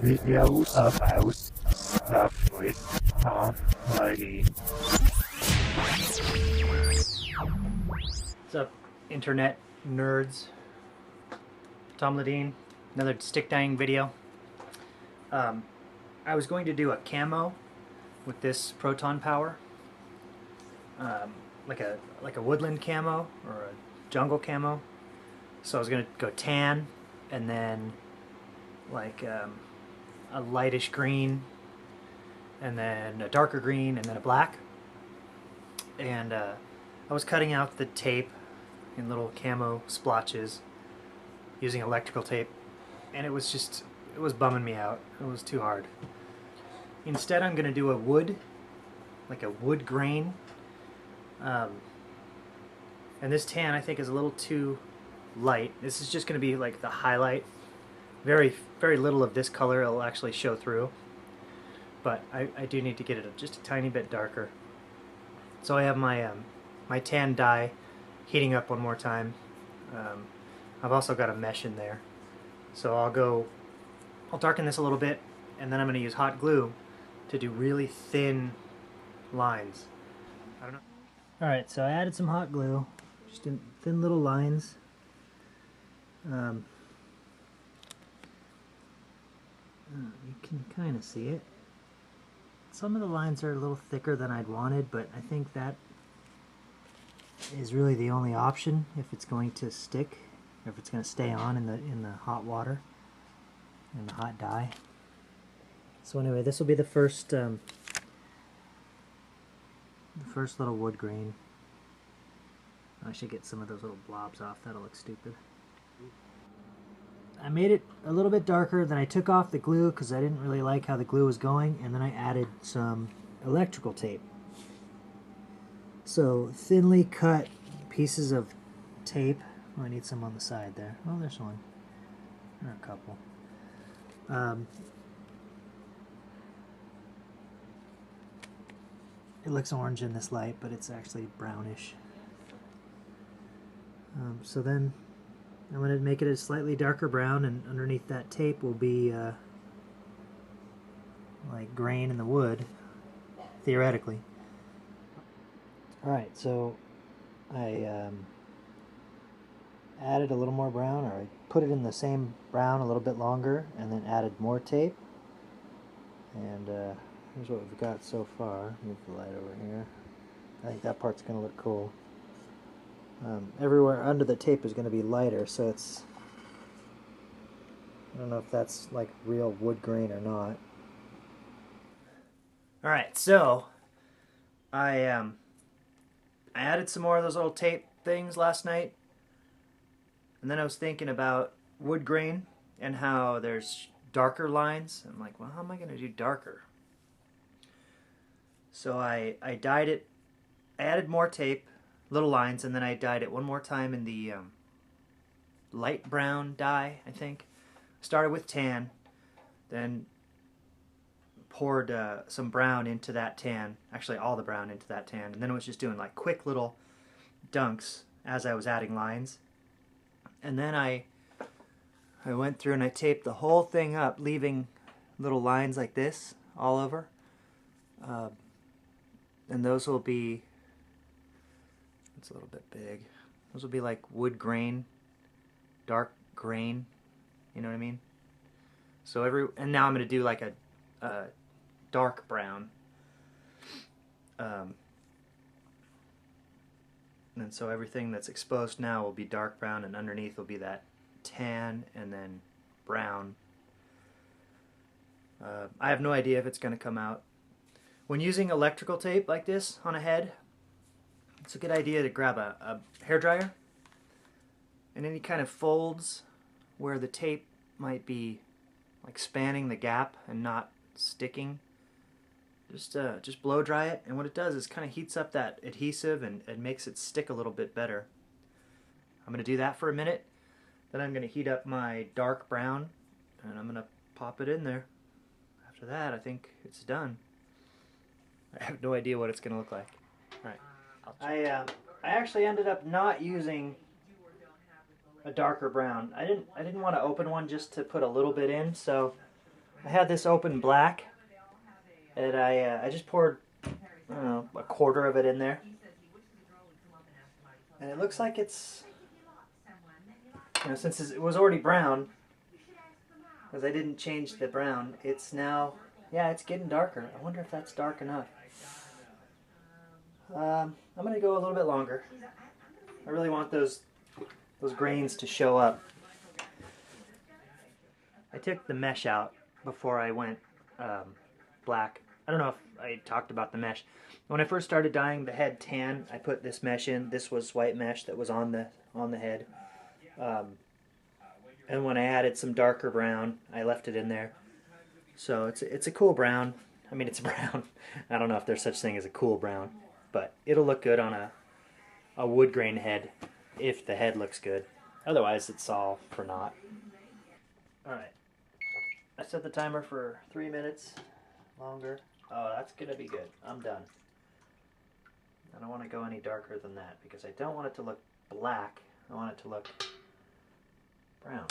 Video about stuff with Tom Lady. What's up, internet nerds? Tom Ladine, another stick dyeing video. I was going to do a camo with this proton power, like a woodland camo or a jungle camo. So I was going to go tan and then like a lightish green and then a darker green and then a black. And I was cutting out the tape in little camo splotches using electrical tape, and it was bumming me out. It was too hard. Instead, I'm going to do a wood, like a wood grain. And this tan I think is a little too light. This is just going to be like the highlight. Very little of this color will actually show through, but I do need to get it just a tiny bit darker. So I have my my tan dye heating up one more time. I've also got a mesh in there, so I'll darken this a little bit, and then I'm going to use hot glue to do really thin lines. I don't know. All right, so I added some hot glue, just in thin little lines. You can kind of see it. Some of the lines are a little thicker than I'd wanted, but I think that is really the only option if it's going to stick, if it's going to stay on in the hot water, in the hot dye. So anyway, this will be the first little wood grain. I should get some of those little blobs off. That'll look stupid. I made it a little bit darker, then I took off the glue because I didn't really like how the glue was going, and then I added some electrical tape. So thinly cut pieces of tape. Oh, I need some on the side there. Oh, there's one. There are a couple. It looks orange in this light, but it's actually brownish. So then I'm going to make it a slightly darker brown, and underneath that tape will be like grain in the wood, theoretically. Alright, so I added a little more brown, or I put it in the same brown a little bit longer, and then added more tape. And here's what we've got so far. Move the light over here. I think that part's going to look cool. Everywhere under the tape is going to be lighter, so it's... I don't know if that's like real wood grain or not. Alright, so I added some more of those little tape things last night, and then I was thinking about wood grain and how there's darker lines. I'm like, well, how am I going to do darker? So I dyed it. I added more tape, little lines, and then I dyed it one more time in the light brown dye, I think. Started with tan, then poured some brown into that tan, actually all the brown into that tan, and then it was just doing like quick little dunks as I was adding lines. And then I went through and I taped the whole thing up, leaving little lines like this all over. And those will be, it's a little bit big, those will be like wood grain, dark grain, you know what I mean? So and now I'm going to do like a dark brown. And so everything that's exposed now will be dark brown, and underneath will be that tan and then brown. I have no idea if it's going to come out. When using electrical tape like this on a head, it's a good idea to grab a hairdryer and any kind of folds where the tape might be like spanning the gap and not sticking. Just blow dry it, and what it does is kind of heats up that adhesive and makes it stick a little bit better. I'm going to do that for a minute, then I'm going to heat up my dark brown, and I'm going to pop it in there. After that, I think it's done. I have no idea what it's going to look like. Alright, I actually ended up not using a darker brown. I didn't want to open one just to put a little bit in, so I had this open black, and I just poured, I don't know, a quarter of it in there, and it looks like it's, since it was already brown, because I didn't change the brown, it's now, yeah, it's getting darker. I wonder if that's dark enough. I'm going to go a little bit longer. I really want those grains to show up. I took the mesh out before I went black. I don't know if I talked about the mesh. When I first started dyeing the head tan, I put this mesh in. This was white mesh that was on the head. And when I added some darker brown, I left it in there. So it's a cool brown. I mean, it's brown. I don't know if there's such thing as a cool brown, but it'll look good on a wood grain head if the head looks good. Otherwise, it's all for naught. All right. I set the timer for 3 minutes longer. Oh, that's gonna be good. I'm done. I don't want to go any darker than that because I don't want it to look black. I want it to look brown.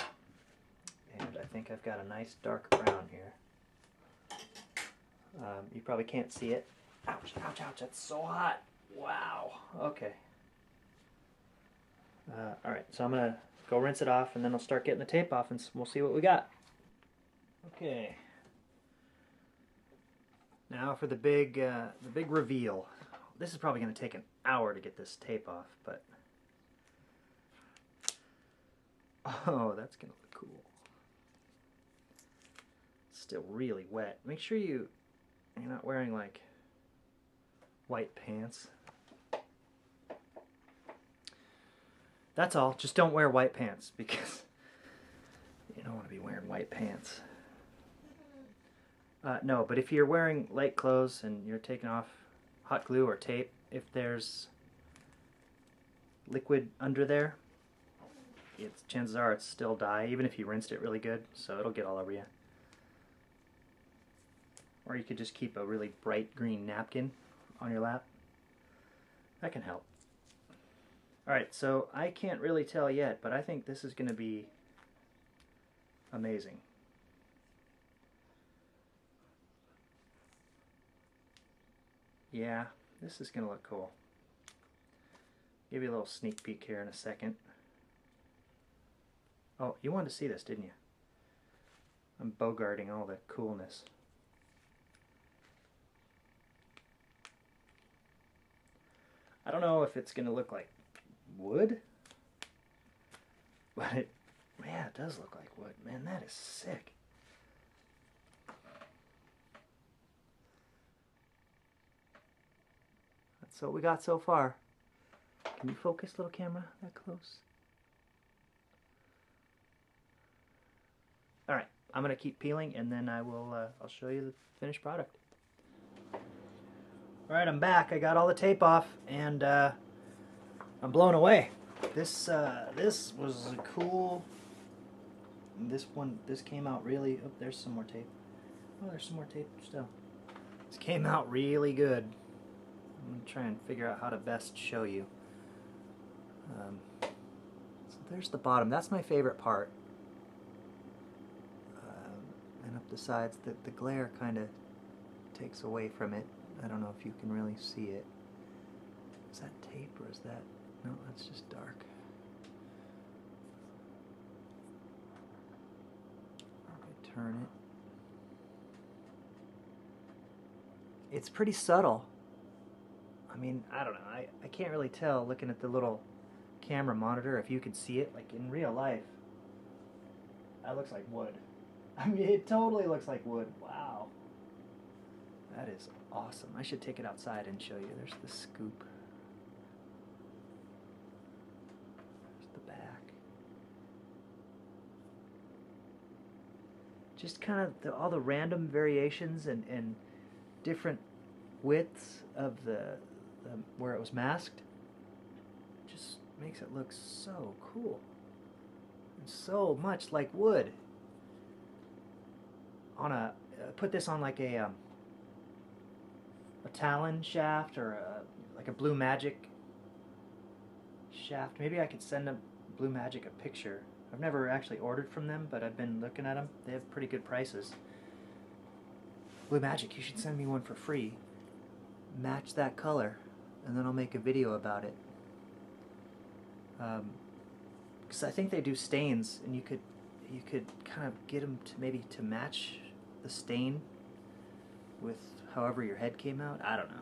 And I think I've got a nice dark brown here. You probably can't see it. Ouch, ouch, ouch, that's so hot. Wow, okay. Alright, so I'm going to go rinse it off and then I'll start getting the tape off and we'll see what we got. Okay. Now for the big reveal. This is probably going to take an hour to get this tape off, but... Oh, that's going to look cool. It's still really wet. Make sure you're not wearing like white pants. That's all. Just don't wear white pants because you don't want to be wearing white pants. No, but if you're wearing light clothes and you're taking off hot glue or tape, if there's liquid under there, chances are it's still dye, even if you rinsed it really good, so it'll get all over you. Or you could just keep a really bright green napkin on your lap. That can help. Alright, so I can't really tell yet, but I think this is going to be amazing. Yeah, this is going to look cool. Give you a little sneak peek here in a second. Oh, you wanted to see this, didn't you? I'm bogarting all the coolness. I don't know if it's going to look like wood, but it does look like wood. Man, that is sick. That's what we got so far. Can you focus, little camera, that close? All right, I'm going to keep peeling and then I'll show you the finished product. Alright, I'm back. I got all the tape off, and I'm blown away. This was cool. This came out really... Oh, there's some more tape. Oh, there's some more tape still. This came out really good. I'm going to try and figure out how to best show you. So there's the bottom. That's my favorite part. And up the sides, the glare kind of takes away from it. I don't know if you can really see it. Is that tape or is that... No, that's just dark. Okay, turn it. It's pretty subtle. I mean, I don't know. I can't really tell looking at the little camera monitor if you could see it. Like in real life, that looks like wood. I mean, it totally looks like wood. Wow. That is awesome. I should take it outside and show you. There's the scoop. There's the back. Just kind of all the random variations and different widths of the where it was masked just makes it look so cool. And so much like wood. On a put this on like a Talon shaft or like a Blue Magic shaft. Maybe I could send Blue Magic a picture. I've never actually ordered from them, but I've been looking at them. They have pretty good prices. Blue Magic, you should send me one for free. Match that color, and then I'll make a video about it. Because I think they do stains, and you could kind of get them to maybe to match the stain with however your head came out. I don't know.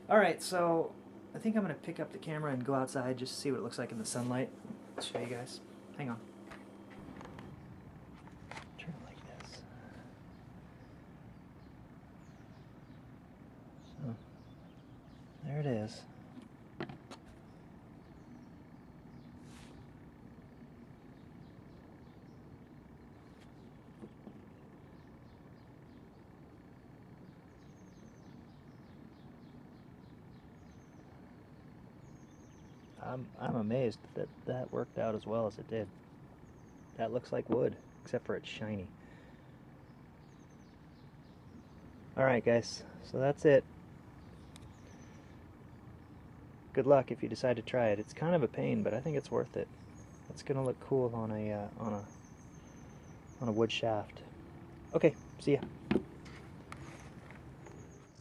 Alright, so I think I'm going to pick up the camera and go outside just to see what it looks like in the sunlight. I'll show you guys. Hang on. Turn it like this. So, there it is. I'm amazed that that worked out as well as it did. That looks like wood, except for it's shiny. Alright guys, so that's it. Good luck if you decide to try it. It's kind of a pain, but I think it's worth it. It's gonna look cool on a wood shaft. Okay, see ya.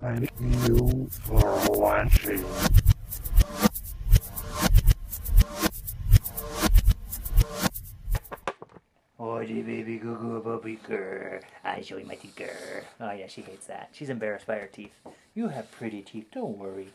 Thank you for watching. Oh, gee, baby, goo goo, bubby, grr. I'm showing my teeth, grr. Oh, yeah, she hates that. She's embarrassed by her teeth. You have pretty teeth, don't worry.